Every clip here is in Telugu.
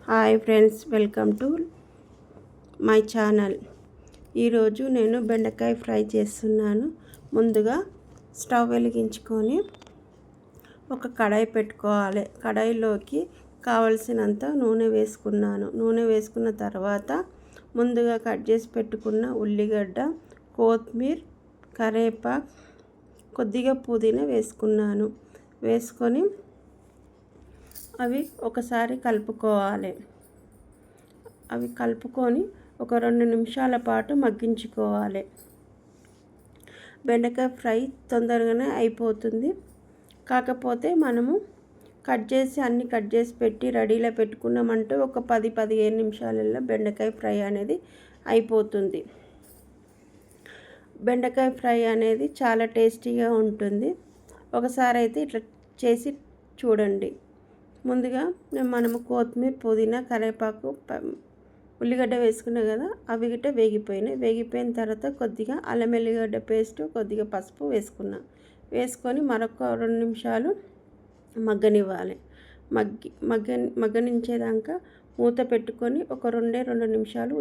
Hi friends, welcome to my channel. ఈరోజు నేను బెండకాయ ఫ్రై చేస్తున్నాను. ముందుగా స్టవ్ వెలిగించుకొని ఒక కడాయి పెట్టుకోవాలి. కడాయిలోకి కావలసినంత నూనె వేసుకున్నాను. నూనె వేసుకున్న తర్వాత ముందుగా కట్ చేసి పెట్టుకున్న ఉల్లిగడ్డ, కొత్తిమీర, కరివేపాకు, కొద్దిగా పుదీనా వేసుకున్నాను. వేసుకొని అవి ఒకసారి కలుపుకోవాలి. అవి కలుపుకొని ఒక 2 నిమిషాల పాటు మగ్గించుకోవాలి. బెండకాయ ఫ్రై తొందరగానే అయిపోతుంది. కాకపోతే మనము అన్నీ కట్ చేసి పెట్టి రెడీలో పెట్టుకున్నామంటే ఒక 10-15 నిమిషాలలో బెండకాయ ఫ్రై అనేది అయిపోతుంది. బెండకాయ ఫ్రై అనేది చాలా టేస్టీగా ఉంటుంది. ఒకసారి అయితే ఇట్లా చేసి చూడండి. ముందుగా మనము కొత్తిమీర, పుదీనా, కరివేపాకు, ఉల్లిగడ్డ వేసుకున్నాం కదా, అవి గిట్ట వేగిపోయిన తర్వాత కొద్దిగా అల్లం వెల్లిగడ్డ పేస్ట్, కొద్దిగా పసుపు వేసుకొని మరొక 2 నిమిషాలు మగ్గనివ్వాలి. మగ్గనించేదాకా మూత పెట్టుకొని ఒక 2 నిమిషాలు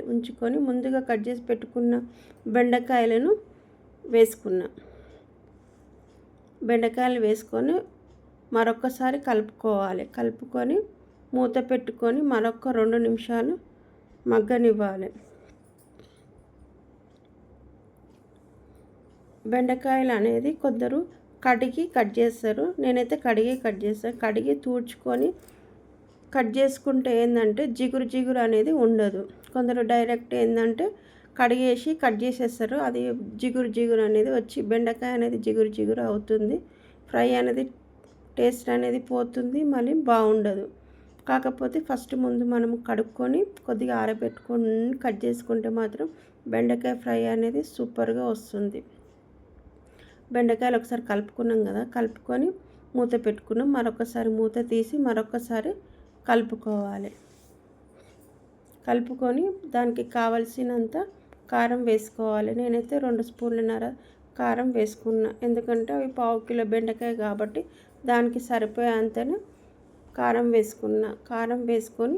ఉంచుకొని ముందుగా కట్ చేసి పెట్టుకున్న బెండకాయలు వేసుకొని మరొకసారి కలుపుకొని మూత పెట్టుకొని మరొక 2 నిమిషాలు మగ్గనివ్వాలి. బెండకాయలు అనేది కొందరు కడిగి కట్ చేస్తారు. నేనైతే కట్ చేస్తాను. కడిగి తూడ్చుకొని కట్ చేసుకుంటే ఏంటంటే జిగురు అనేది ఉండదు. కొందరు డైరెక్ట్ ఏంటంటే కడిగేసి కట్ చేసేస్తారు. అది జిగురు అనేది వచ్చి బెండకాయ అనేది జిగురు అవుతుంది. ఫ్రై అనేది టేస్ట్ అనేది పోతుంది, మళ్ళీ బాగుండదు. కాకపోతే ఫస్ట్ ముందు మనం కడుక్కొని కొద్దిగా ఆరబెట్టుకొని కట్ చేసుకుంటే మాత్రం బెండకాయ ఫ్రై అనేది సూపర్గా వస్తుంది. బెండకాయలు ఒకసారి కలుపుకున్నాం కదా, కలుపుకొని మూత పెట్టుకున్నాం. మరొకసారి మూత తీసి మరొకసారి కలుపుకొని దానికి కావలసినంత కారం వేసుకోవాలి. నేనైతే 2 స్పూన్లన్నర కారం వేసుకున్నా. ఎందుకంటే అవి 1/2 కిలో బెండకాయ కాబట్టి దానికి సరిపోయేంతనే కారం వేసుకొని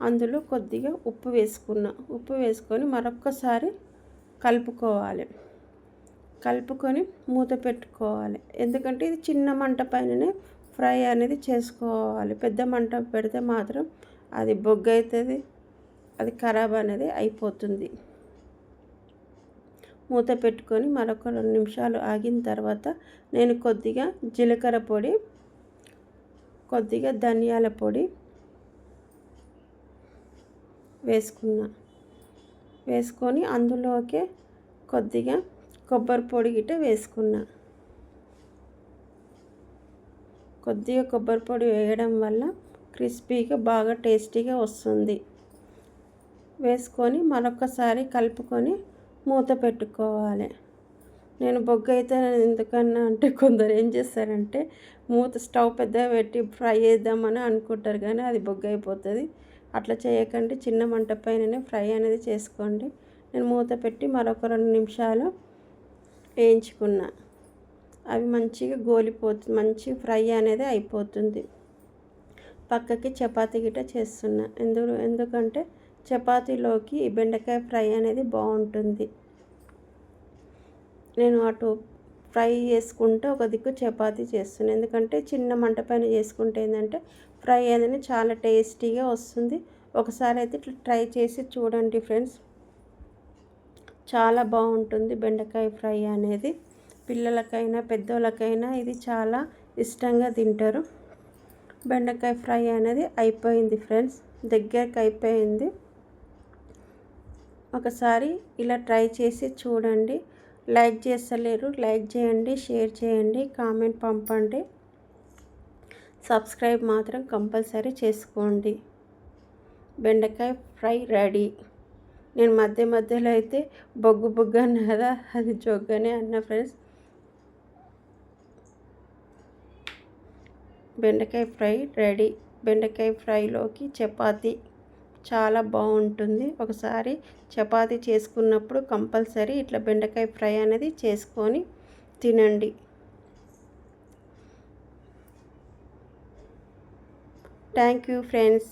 అందులో కొద్దిగా ఉప్పు వేసుకొని మరొక్కసారి కలుపుకొని మూత పెట్టుకోవాలి. ఎందుకంటే ఇది చిన్న మంట పైననే ఫ్రై అనేది చేసుకోవాలి. పెద్ద మంట పెడితే మాత్రం అది బొగ్గు అవుతుంది, అది ఖరాబ్ అనేది అయిపోతుంది. మూత పెట్టుకొని మరొక 2 నిమిషాలు ఆగిన తర్వాత నేను కొద్దిగా జీలకర్ర పొడి, కొద్దిగా ధనియాల పొడి వేసుకొని అందులోకే కొద్దిగా కొబ్బరి పొడి గిట్ట కొద్దిగా కొబ్బరి పొడి వేయడం వల్ల క్రిస్పీగా బాగా టేస్టీగా వస్తుంది. వేసుకొని మరొకసారి కలుపుకొని మూత పెట్టుకోవాలి. నేను బొగ్గు అయితే ఎందుకన్నా అంటే కొందరు ఏం చేస్తారంటే స్టవ్ పెద్దగా పెట్టి ఫ్రై చేద్దామని అనుకుంటారు, కానీ అది బొగ్గు అయిపోతుంది. అట్లా చేయకండి, చిన్న మంట పైననే ఫ్రై అనేది చేసుకోండి. నేను మూత పెట్టి మరొక 2 నిమిషాలు వేయించుకున్నా. అవి మంచిగా గోలిపోతుంది, మంచి ఫ్రై అనేది అయిపోతుంది. పక్కకి చపాతీ గిట్ట చేస్తున్నా. ఎందుకంటే చపాతీలోకి ఈ బెండకాయ ఫ్రై అనేది బాగుంటుంది. నేను అటు ఫ్రై చేసుకుంటే ఒక దిక్కు చపాతీ చేస్తున్నాను. ఎందుకంటే చిన్న మంట పైన చేసుకుంటే ఏంటంటే ఫ్రై అనేది చాలా టేస్టీగా వస్తుంది. ఒకసారి అయితే ఇట్లా ట్రై చేసి చూడండి ఫ్రెండ్స్, చాలా బాగుంటుంది బెండకాయ ఫ్రై అనేది. పిల్లలకైనా పెద్దోళ్ళకైనా ఇది చాలా ఇష్టంగా తింటారు. బెండకాయ ఫ్రై అనేది అయిపోయింది ఫ్రెండ్స్, దగ్గరికి అయిపోయింది. ఒకసారి ఇలా ట్రై చేసి చూడండి. లైక్ చేస్తలేరు, లైక్ చేయండి, షేర్ చేయండి, కామెంట్ పంపండి, సబ్స్క్రైబ్ మాత్రం కంపల్సరీ చేసుకోండి. బెండకాయ ఫ్రై రెడీ. నేను మధ్యలో అయితే బొగ్గు అన్న కదా, అది జోగ్గానే అన్న ఫ్రెండ్స్. బెండకాయ ఫ్రై రెడీ. బెండకాయ ఫ్రైలోకి చపాతీ చాలా బాగుంటుంది. ఒకసారి చపాతీ చేసుకున్నప్పుడు కంపల్సరీ ఇట్లా బెండకాయ ఫ్రై అనేది చేసుకొని తినండి. Thank you friends.